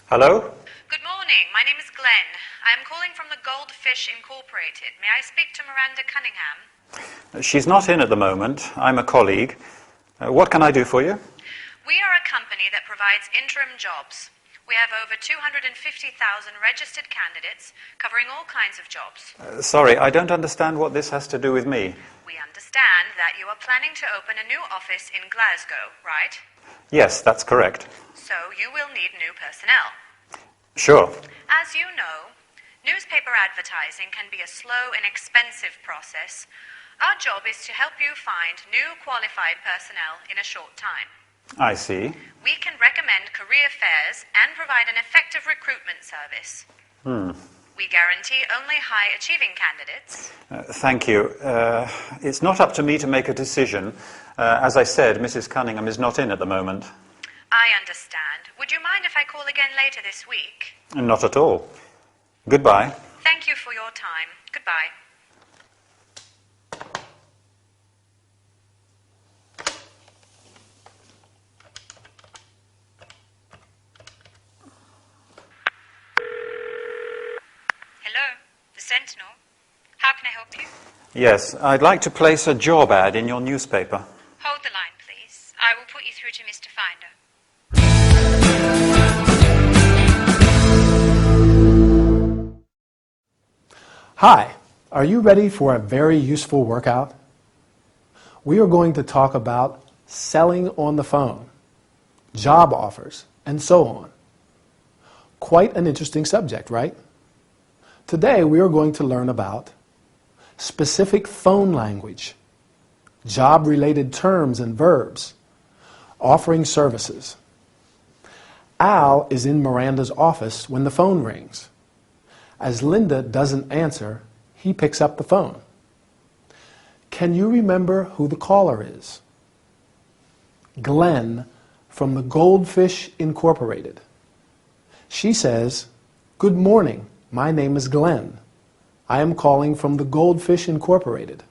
Hello? Good morning. My name is Glenn. I am calling from the Goldfish Incorporated. May I speak to Miranda Cunningham? She's not in at the moment. I'm a colleague. What can I do for you? We are a company that provides interim jobs. We have over 250,000 registered candidates covering all kinds of jobs. Sorry, I don't understand what this has to do with me. We understand that you are planning to open a new office in Glasgow, right? Yes, that's correct. So you will need new personnel. Sure. As you know, newspaper advertising can be a slow and expensive process. Our job is to help you find new qualified personnel in a short time. I see. We can recommend career fairs and provide an effective recruitment service. We guarantee only high-achieving candidates. Thank you. It's not up to me to make a decision. As I said, Mrs. Cunningham is not in at the moment. I understand. Would you mind if I call again later this week? Not at all. Goodbye. Thank you for your time. Goodbye. Hello, the Sentinel. How can I help you? Yes, I'd like to place a job ad in your newspaper. Hold the line, please. I will put you through to Mr. Finder. Hi, are you ready for a very useful workout? We are going to talk about selling on the phone, job offers, and so on. Quite an interesting subject, right? Today we are going to learn about specific phone language, job-related terms and verbs, offering services. Al is in Miranda's office when the phone rings. As Linda doesn't answer, he picks up the phone. Can you remember who the caller is? Glenn from the Goldfish Incorporated. She says, "Good morning, my name is Glenn. I am calling from the Goldfish Incorporated.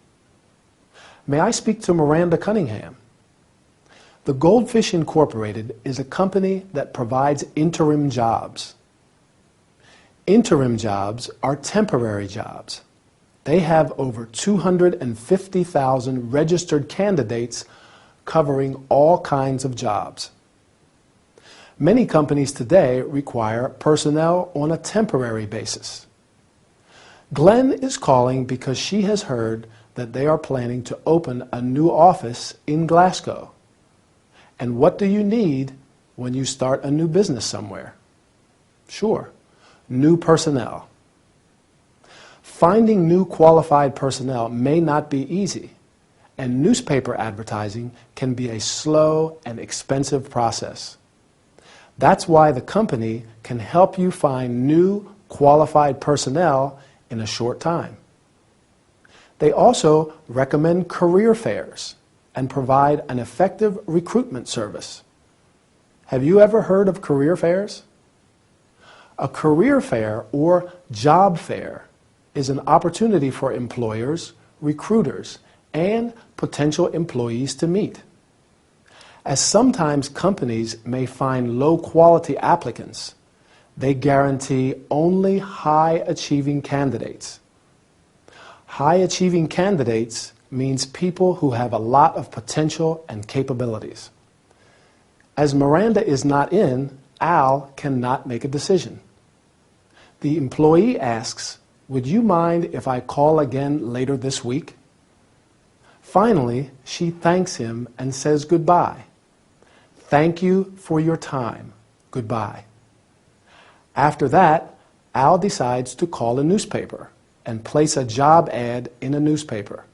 May I speak to Miranda Cunningham?" The Goldfish Incorporated is a company that provides interim jobs. Interim jobs are temporary jobs. They have over 250,000 registered candidates covering all kinds of jobs. Many companies today require personnel on a temporary basis. Glenn is calling because she has heard that they are planning to open a new office in Glasgow. And what do you need when you start a new business somewhere? Sure. New personnel. Finding new qualified personnel may not be easy, and newspaper advertising can be a slow and expensive process. That's why the company can help you find new qualified personnel in a short time. They also recommend career fairs and provide an effective recruitment service. Have you ever heard of career fairs? A career fair or job fair is an opportunity for employers, recruiters, and potential employees to meet. As sometimes companies may find low-quality applicants, they guarantee only high-achieving candidates. High-achieving candidates means people who have a lot of potential and capabilities. As Miranda is not in, Al cannot make a decision. The employee asks, "Would you mind if I call again later this week?" Finally, she thanks him and says goodbye. "Thank you for your time. Goodbye." After that, Al decides to call a newspaper and place a job ad in a newspaper.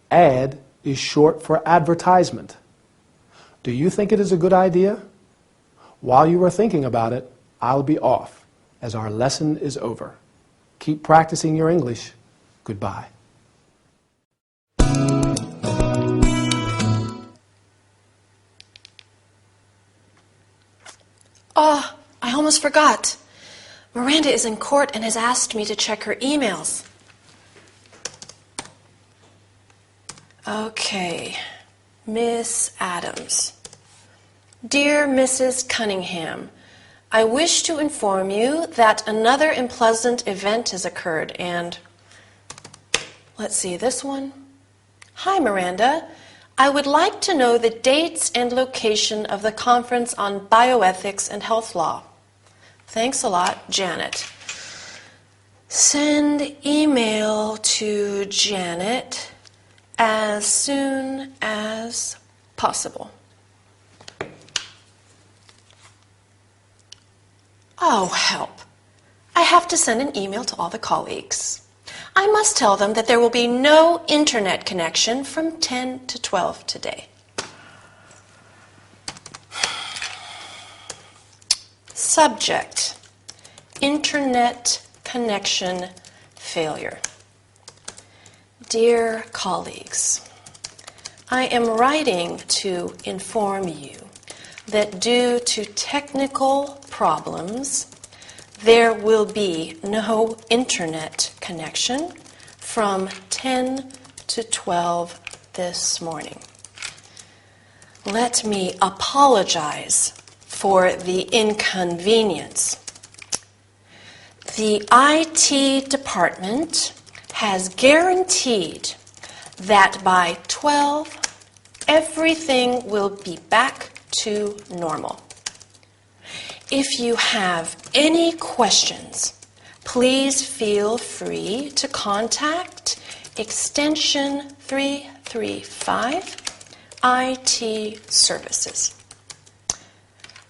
Ad is short for advertisement. Do you think it is a good idea? While you are thinking about it, I'll be off, as our lesson is over. Keep practicing your English. Goodbye. Oh, I almost forgot. Miranda is in court and has asked me to check her emails. Okay, Miss Adams. Dear Mrs. Cunningham, I wish to inform you that another unpleasant event has occurred and, let's see, this one. Hi, Miranda. I would like to know the dates and location of the conference on bioethics and health law. Thanks a lot, Janet. Send email to Janet as soon as possible. Oh, help. I have to send an email to all the colleagues. I must tell them that there will be no internet connection from 10 to 12 today. Subject: internet connection failure. Dear colleagues, I am writing to inform you that due to technical problems, there will be no internet connection from 10 to 12 this morning. Let me apologize for the inconvenience. The IT department has guaranteed that by 12, everything will be back to normal. If you have any questions, please feel free to contact extension 335 IT Services.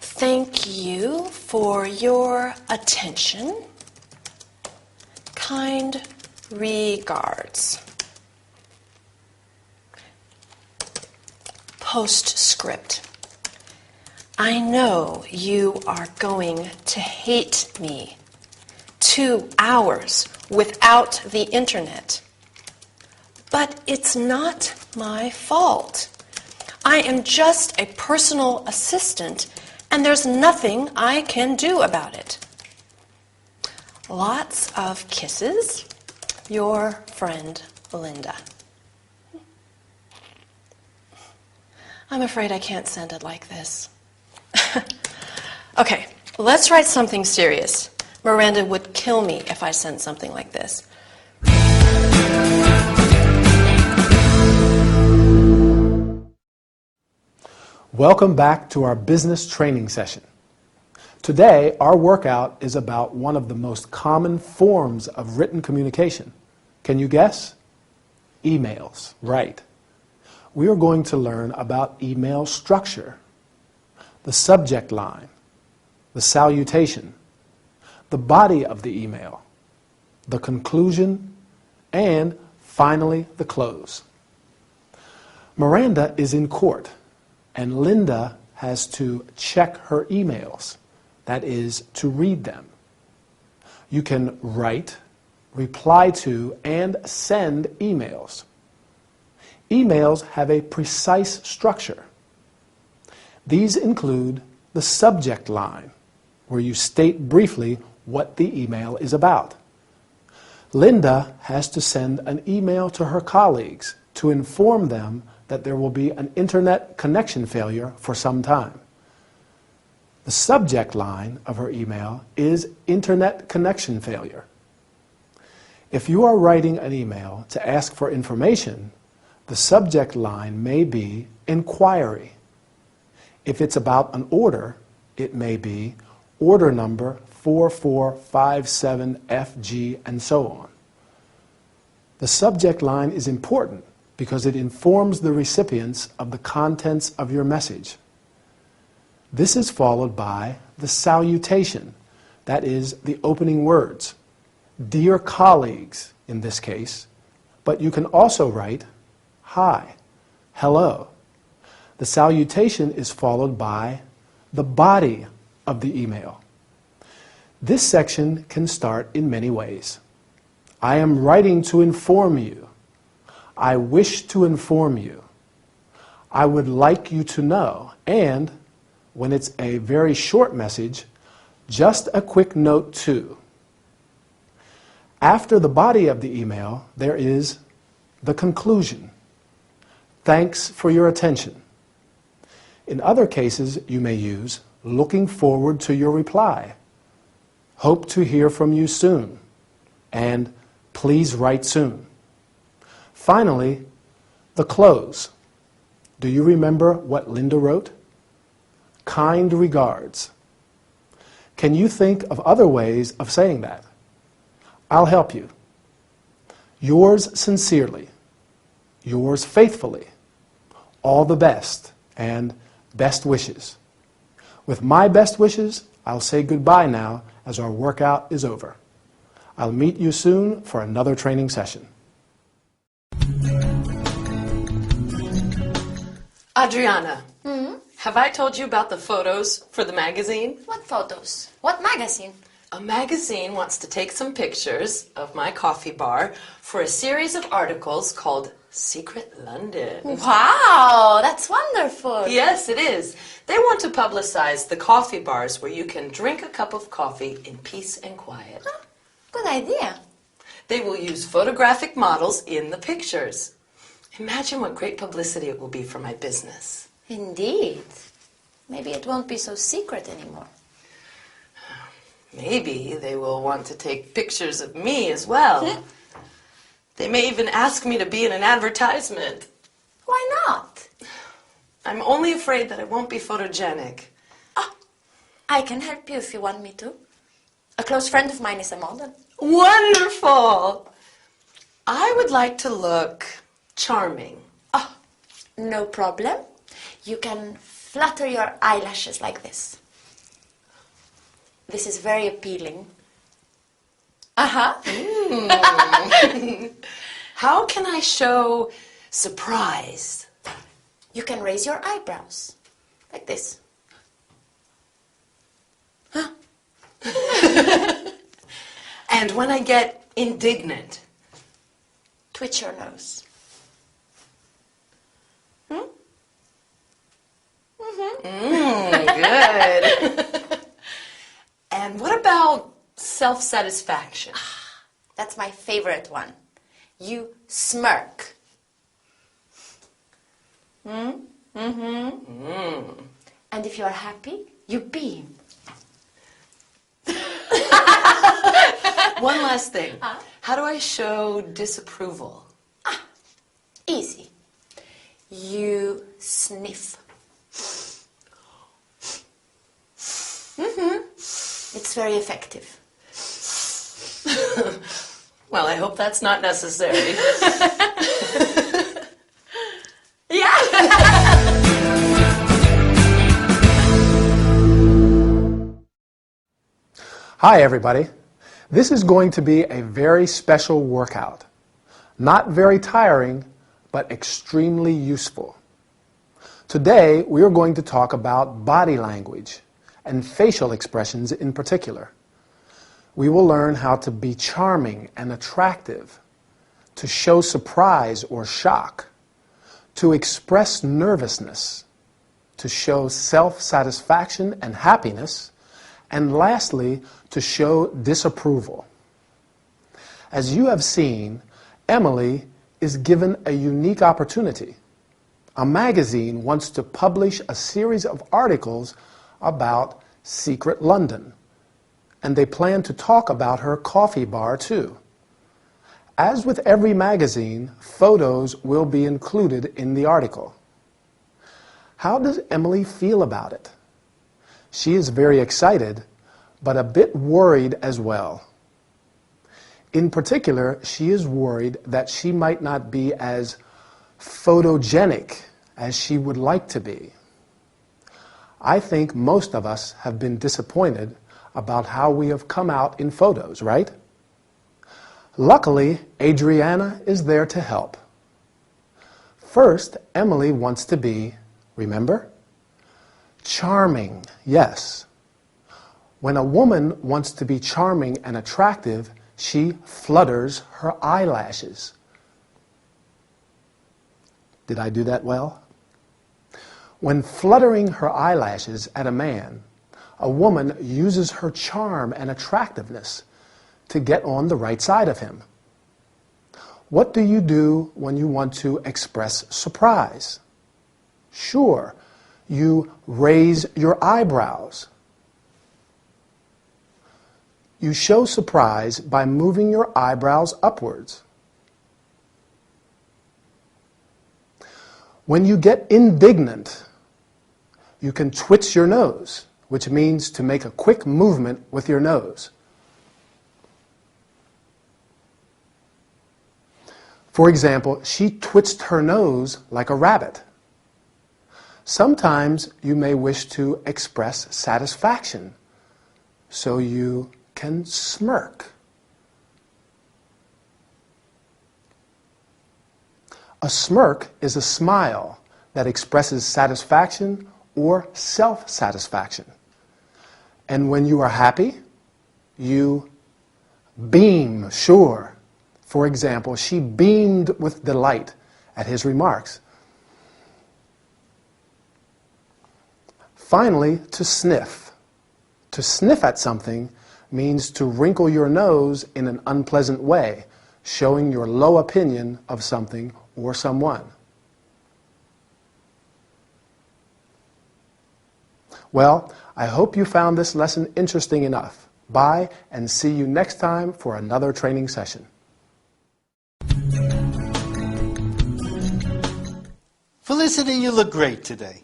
Thank you for your attention. Kind regards. Postscript. I know you are going to hate me. 2 hours without the internet. But it's not my fault. I am just a personal assistant, and there's nothing I can do about it. Lots of kisses. Your friend, Linda. I'm afraid I can't send it like this. Okay, let's write something serious. Miranda would kill me if I sent something like this. Welcome back to our business training session. Today, our workout is about one of the most common forms of written communication. Can you guess? Emails, right. We are going to learn about email structure, the subject line, the salutation, the body of the email, the conclusion, and finally the close. Miranda is in court, and Linda has to check her emails, that is, to read them. You can write, reply to, and send emails. Emails have a precise structure. These include the subject line, where you state briefly what the email is about. Linda has to send an email to her colleagues to inform them that there will be an internet connection failure for some time. The subject line of her email is internet connection failure. If you are writing an email to ask for information, the subject line may be inquiry. If it's about an order, it may be order number 4457FG and so on. The subject line is important because it informs the recipients of the contents of your message. This is followed by the salutation, that is, the opening words. Dear colleagues, in this case, but you can also write hi, hello. The salutation is followed by the body of the email. This section can start in many ways. I am writing to inform you. I wish to inform you. I would like you to know. And when it's a very short message, just a quick note too. After the body of the email, there is the conclusion. Thanks for your attention. In other cases, you may use looking forward to your reply. Hope to hear from you soon. And please write soon. Finally, the close. Do you remember what Linda wrote? Kind regards. Can you think of other ways of saying that? I'll help you. Yours sincerely. Yours faithfully. All the best and best wishes. With my best wishes, I'll say goodbye now as our workout is over. I'll meet you soon for another training session. Adriana, have I told you about the photos for the magazine? What photos? What magazine? A magazine wants to take some pictures of my coffee bar for a series of articles called Secret London. Wow, that's wonderful. Yes, it is. They want to publicize the coffee bars where you can drink a cup of coffee in peace and quiet. Huh, good idea. They will use photographic models in the pictures. Imagine what great publicity it will be for my business. Indeed. Maybe it won't be so secret anymore. Maybe they will want to take pictures of me as well. They may even ask me to be in an advertisement. Why not? I'm only afraid that I won't be photogenic. Oh, I can help you if you want me to. A close friend of mine is a model. Wonderful! I would like to look charming. Oh, no problem. You can flutter your eyelashes like this. This is very appealing. Uh-huh. How can I show surprise? You can raise your eyebrows. Like this. Huh? And when I get indignant? Twitch your nose. Good. And what about self-satisfaction? That's my favorite one. You smirk. And if you are happy, you beam. One last thing. How do I show disapproval? Easy. You sniff. It's very effective. Well, I hope that's not necessary. Yeah. Hi, everybody. This is going to be a very special workout. Not very tiring, but extremely useful. Today, we are going to talk about body language and facial expressions in particular. We will learn how to be charming and attractive, to show surprise or shock, to express nervousness, to show self-satisfaction and happiness, and lastly, to show disapproval. As you have seen, Emily is given a unique opportunity. A magazine wants to publish a series of articles about Secret London, and they plan to talk about her coffee bar too. As with every magazine, photos will be included in the article. How does Emily feel about it? She is very excited, but a bit worried as well. In particular, she is worried that she might not be as photogenic as she would like to be. I think most of us have been disappointed about how we have come out in photos, right? Luckily, Adriana is there to help. First, Emily wants to be, remember? Charming, yes. When a woman wants to be charming and attractive, she flutters her eyelashes. Did I do that well? When fluttering her eyelashes at a man, a woman uses her charm and attractiveness to get on the right side of him. What do you do when you want to express surprise? Sure, You raise your eyebrows. You show surprise by moving your eyebrows upwards. When you get indignant, you can twitch your nose, which means to make a quick movement with your nose. For example, she twitched her nose like a rabbit. Sometimes you may wish to express satisfaction, so you can smirk. A smirk is a smile that expresses satisfaction or self-satisfaction. And when you are happy, you beam, sure. For example, she beamed with delight at his remarks. Finally, to sniff. To sniff at something means to wrinkle your nose in an unpleasant way, showing your low opinion of something or someone. Well, I hope you found this lesson interesting enough. Bye, and see you next time for another training session. Felicity, you look great today.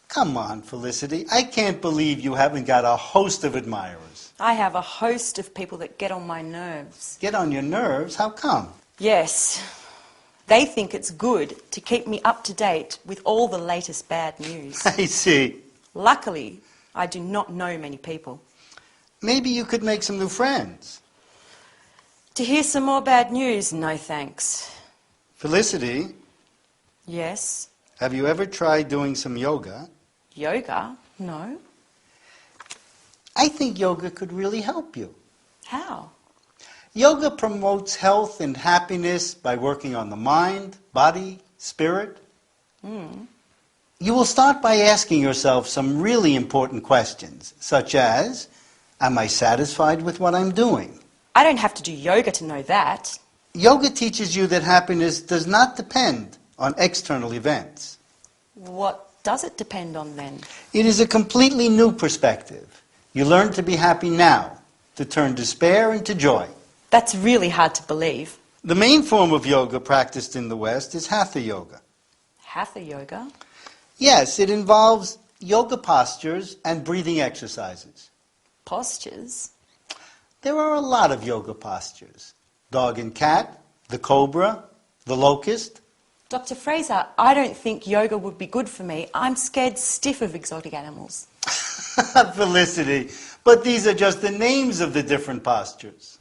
Come on, Felicity. I can't believe you haven't got a host of admirers. I have a host of people that get on my nerves. Get on your nerves? How come? Yes. They think it's good to keep me up to date with all the latest bad news. I see. Luckily, I do not know many people. Maybe you could make some new friends. To hear some more bad news, no thanks. Felicity, Yes. have you ever tried doing some yoga? Yoga? No. I think yoga could really help you. How? Yoga promotes health and happiness by working on the mind, body, spirit. You will start by asking yourself some really important questions, such as, am I satisfied with what I'm doing? I don't have to do yoga to know that. Yoga teaches you that happiness does not depend on external events. What does it depend on then? It is a completely new perspective. You learn to be happy now, to turn despair into joy. That's really hard to believe. The main form of yoga practiced in the West is Hatha Yoga. Hatha yoga? Yes, it involves yoga postures and breathing exercises. Postures? There are a lot of yoga postures. Dog and cat, the cobra, the locust. Dr. Fraser, I don't think yoga would be good for me. I'm scared stiff of exotic animals. Felicity, but these are just the names of the different postures.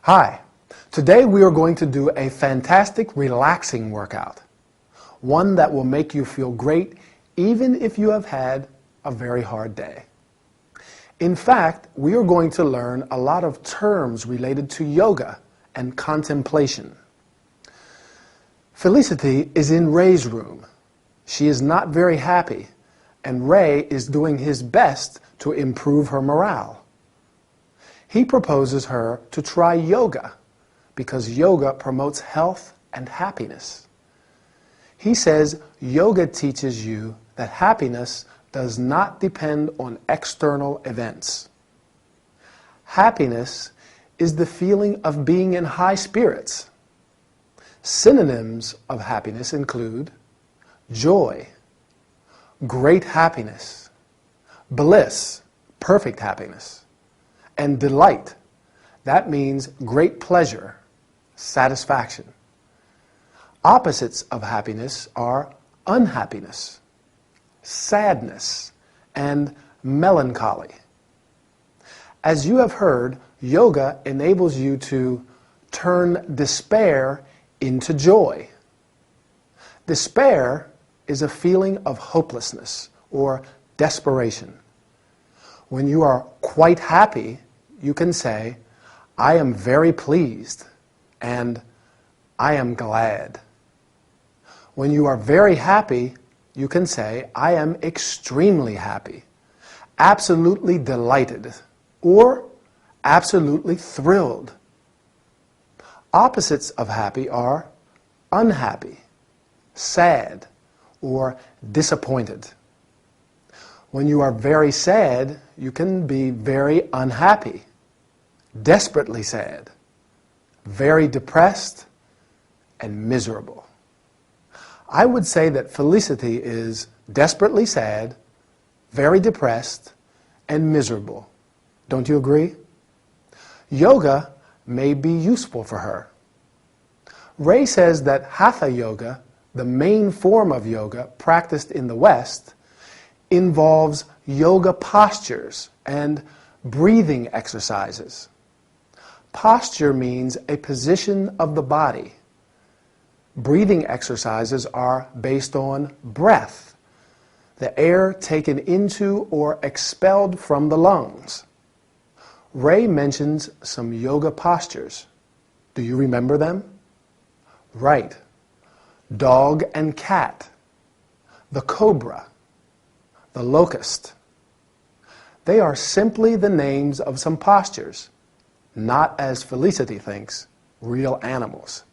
Hi. Today we are going to do a fantastic relaxing workout. One that will make you feel great even if you have had a very hard day. In fact, we are going to learn a lot of terms related to yoga and contemplation. Felicity is in Ray's room. She is not very happy, and Ray is doing his best to improve her morale. He proposes her to try yoga because yoga promotes health and happiness. He says yoga teaches you that happiness does not depend on external events. Happiness is the feeling of being in high spirits. Synonyms of happiness include joy, great happiness, bliss, perfect happiness, and delight. That means great pleasure, satisfaction. Opposites of happiness are unhappiness, sadness, and melancholy. As you have heard, yoga enables you to turn despair into joy. Despair is a feeling of hopelessness or desperation. When you are quite happy, you can say, I am very pleased, and I am glad. When you are very happy, you can say, I am extremely happy, absolutely delighted, or absolutely thrilled. Opposites of happy are unhappy, sad, or disappointed. When you are very sad, you can be very unhappy, desperately sad, very depressed, and miserable. I would say that Felicity is desperately sad, very depressed, and miserable. Don't you agree? Yoga may be useful for her. Ray says that Hatha Yoga, the main form of yoga practiced in the West, involves yoga postures and breathing exercises. Posture means a position of the body. Breathing exercises are based on breath, the air taken into or expelled from the lungs. Ray mentions some yoga postures. Do you remember them? Right. Dog and cat, the cobra, the locust. They are simply the names of some postures, not, as Felicity thinks, real animals.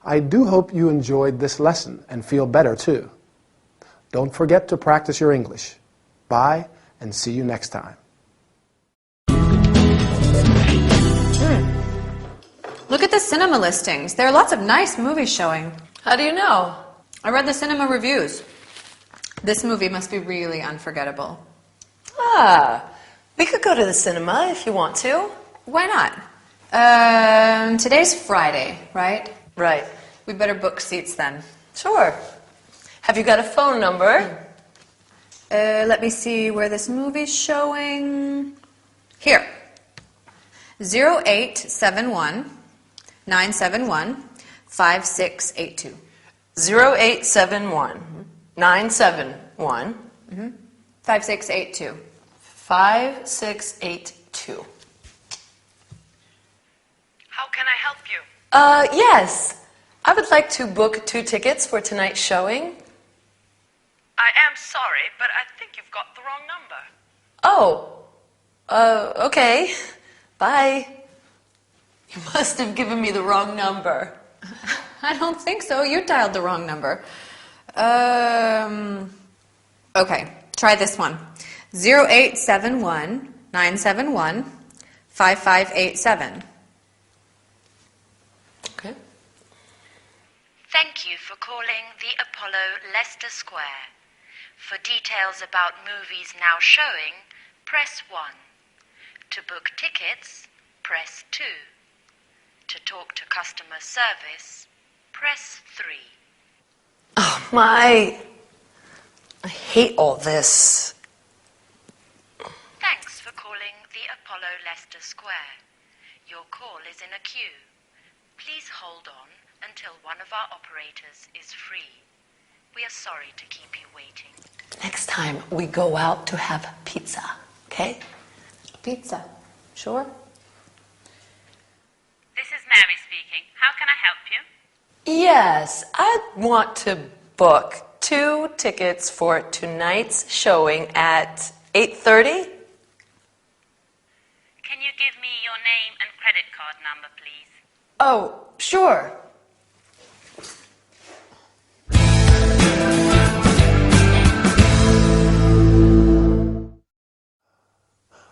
I do hope you enjoyed this lesson and feel better too. Don't forget to practice your English. Bye, and see you next time. Look at the cinema listings. There are lots of nice movies showing. How do you know? I read the cinema reviews. This movie must be really unforgettable. Ah, we could go to the cinema if you want to. Why not? Today's Friday, right? Right. We better book seats then. Sure. Have you got a phone number? Let me see where this movie's showing. Here. 0871 971 5682. 0871 971 5682. 5682. How can I help you? Yes. I would like to book 2 tickets for tonight's showing. I am sorry, but I think you've got the wrong number. Oh. Okay. Bye. You must have given me the wrong number. I don't think so. You dialed the wrong number. Okay, try this one. 0871 971 5587. Okay. Thank you for calling the Apollo Leicester Square. For details about movies now showing, press 1. To book tickets, press 2. To talk to customer service, press 3. Oh, my. I hate all this. Thanks for calling the Apollo Leicester Square. Your call is in a queue. Please hold on until one of our operators is free. We are sorry to keep you waiting. Next time we go out to have pizza, okay? Pizza. Sure. This is Mary speaking. How can I help you? Yes, I want to book 2 tickets for tonight's showing at 8:30. Can you give me your name and credit card number, please? Oh, sure.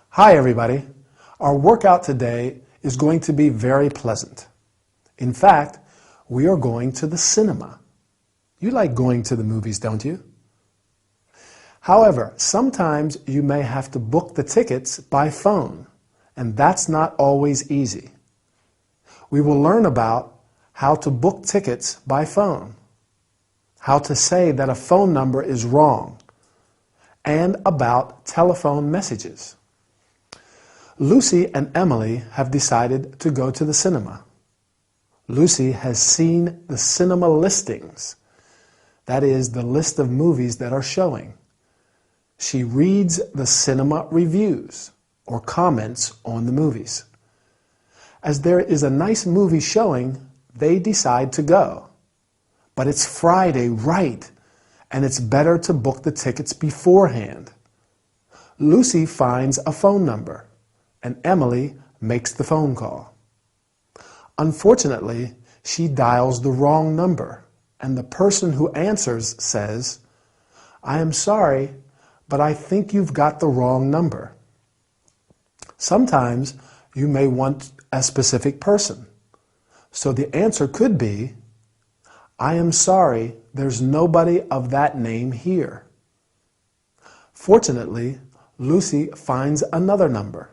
Hi, everybody. Our workout today is going to be very pleasant. In fact, we are going to the cinema. You like going to the movies, don't you? However, sometimes you may have to book the tickets by phone, and that's not always easy. We will learn about how to book tickets by phone, how to say that a phone number is wrong, and about telephone messages. Lucy and Emily have decided to go to the cinema. Lucy has seen the cinema listings. That is, the list of movies that are showing. She reads the cinema reviews or comments on the movies. As there is a nice movie showing, they decide to go. But it's Friday, right? And it's better to book the tickets beforehand. Lucy finds a phone number, and Emily makes the phone call. Unfortunately, she dials the wrong number, and the person who answers says, "I am sorry, but I think you've got the wrong number." Sometimes you may want a specific person. So the answer could be, "I am sorry, there's nobody of that name here." Fortunately, Lucy finds another number.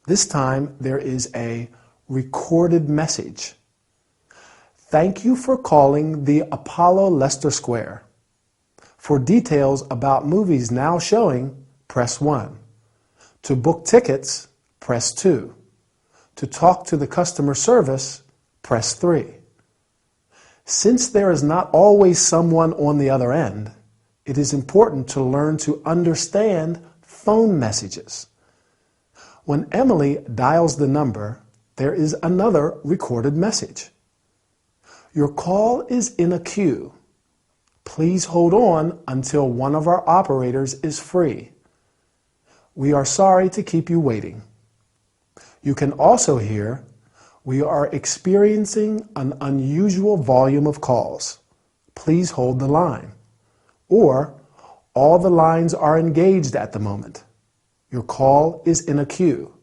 This time there is a recorded message. "Thank you for calling the Apollo Leicester Square. For details about movies now showing, press 1. To book tickets, press 2. To talk to the customer service, press 3. Since there is not always someone on the other end, it is important to learn to understand phone messages. When Emily dials the number, there is another recorded message. Your call is in a queue. Please hold on until one of our operators is free. We are sorry to keep you waiting." You can also hear, "We are experiencing an unusual volume of calls. Please hold the line." Or, "All the lines are engaged at the moment. Your call is in a queue.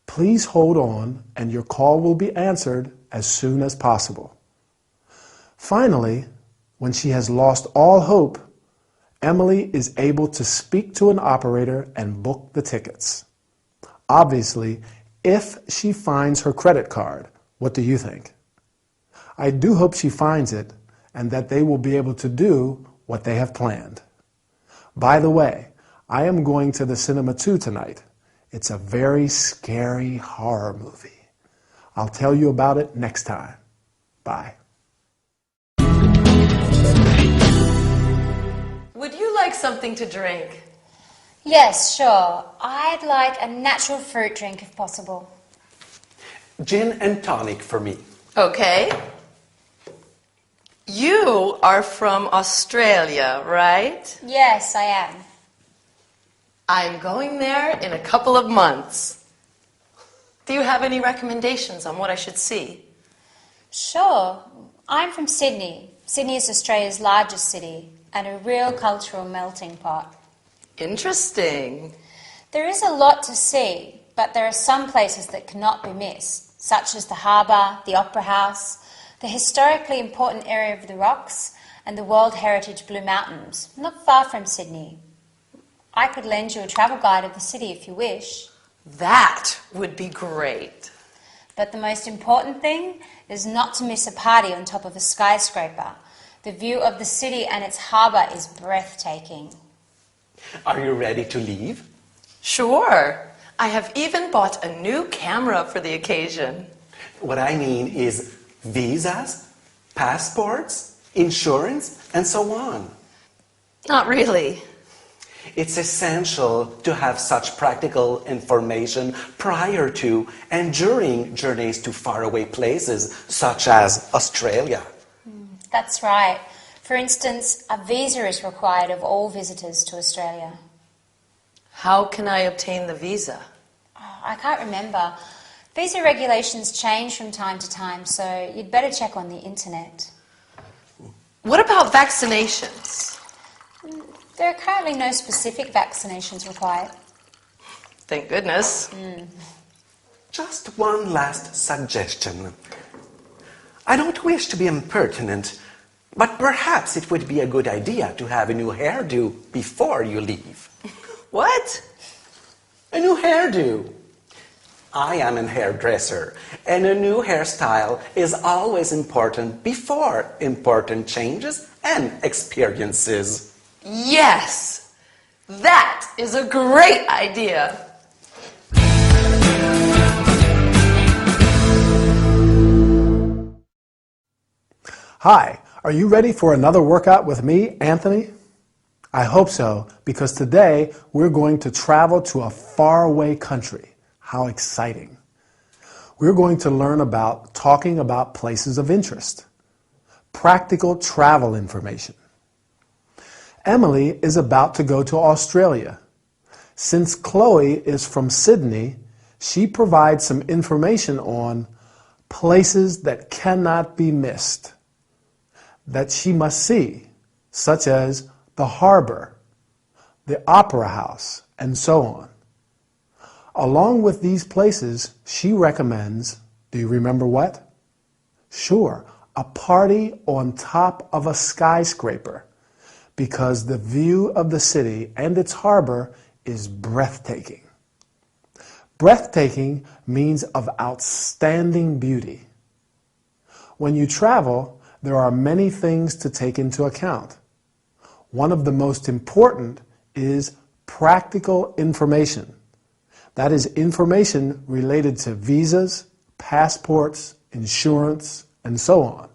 Please hold on and your call will be answered as soon as possible." Finally, when she has lost all hope, Emily is able to speak to an operator and book the tickets. Obviously, if she finds her credit card, what do you think? I do hope she finds it and that they will be able to do what they have planned. By the way, I am going to the cinema too tonight. It's a very scary horror movie. I'll tell you about it next time. Bye. Would you like something to drink? Yes, sure. I'd like a natural fruit drink if possible. Gin and tonic for me. Okay. You are from Australia, right? Yes, I am. I'm going there in a couple of months. Do you have any recommendations on what I should see? Sure. I'm from Sydney. Sydney is Australia's largest city and a real cultural melting pot. Interesting. There is a lot to see, but there are some places that cannot be missed, such as the harbour, the Opera House, the historically important area of the Rocks, and the World Heritage Blue Mountains, not far from Sydney. I could lend you a travel guide of the city if you wish. That would be great. But the most important thing is not to miss a party on top of a skyscraper. The view of the city and its harbour is breathtaking. Are you ready to leave? Sure. I have even bought a new camera for the occasion. What I mean is visas, passports, insurance, and so on. Not really. It's essential to have such practical information prior to and during journeys to faraway places such as Australia. That's right. For instance, a visa is required of all visitors to Australia. How can I obtain the visa? Oh, I can't remember. Visa regulations change from time to time, so you'd better check on the internet. What about vaccinations? There are currently no specific vaccinations required. Thank goodness. Just one last suggestion. I don't wish to be impertinent, but perhaps it would be a good idea to have a new hairdo before you leave. What? A new hairdo. I am a hairdresser, and a new hairstyle is always important before important changes and experiences. Yes! That is a great idea! Hi, are you ready for another workout with me, Anthony? I hope so, because today we're going to travel to a faraway country. How exciting. We're going to learn about talking about places of interest, practical travel information. Emily is about to go to Australia. Since Chloe is from Sydney, she provides some information on places that cannot be missed, that she must see, such as the harbor, the opera house, and so on. Along with these places, she recommends, do you remember what? Sure, a party on top of a skyscraper, because the view of the city and its harbor is breathtaking. Breathtaking means of outstanding beauty. When you travel, there are many things to take into account. One of the most important is practical information. That is information related to visas, passports, insurance, and so on.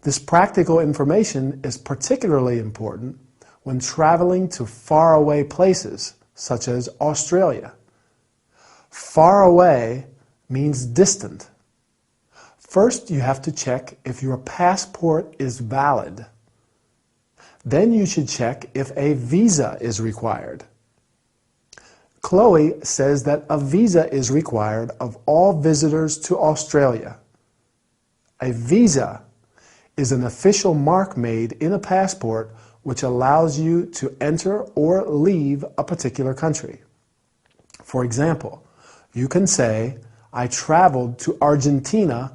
This practical information is particularly important when traveling to faraway places, such as Australia. Far away means distant. First, you have to check if your passport is valid. Then you should check if a visa is required. Chloe says that a visa is required of all visitors to Australia. A visa is an official mark made in a passport which allows you to enter or leave a particular country. For example, you can say, I traveled to Argentina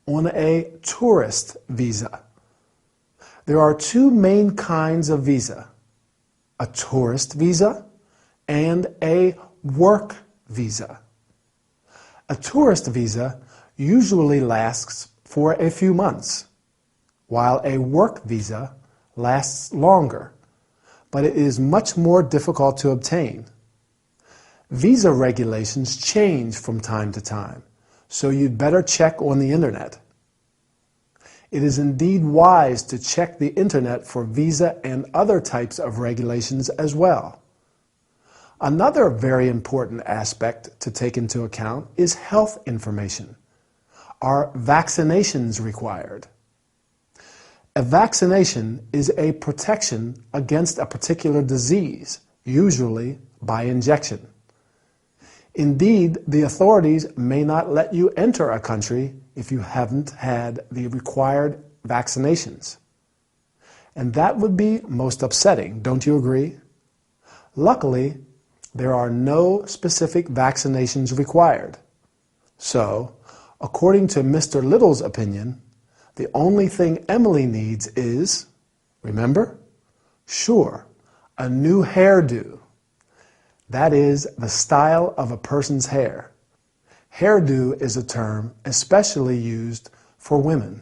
on a tourist visa. There are two main kinds of visa, a tourist visa and a work visa. A tourist visa usually lasts for a few months, while a work visa lasts longer, but it is much more difficult to obtain. Visa regulations change from time to time, so you'd better check on the internet. It is indeed wise to check the internet for visa and other types of regulations as well. Another very important aspect to take into account is health information. Are vaccinations required? A vaccination is a protection against a particular disease, usually by injection. Indeed, the authorities may not let you enter a country if you haven't had the required vaccinations. And that would be most upsetting, don't you agree? Luckily, there are no specific vaccinations required. So, according to Mr. Little's opinion, the only thing Emily needs is, remember? Sure, a new hairdo. That is the style of a person's hair. Hairdo is a term especially used for women.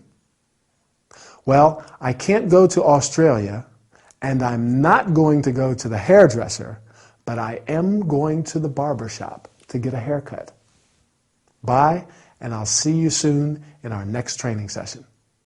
Well, I can't go to Australia, and I'm not going to go to the hairdresser, but I am going to the barber shop to get a haircut. Bye, and I'll see you soon in our next training session.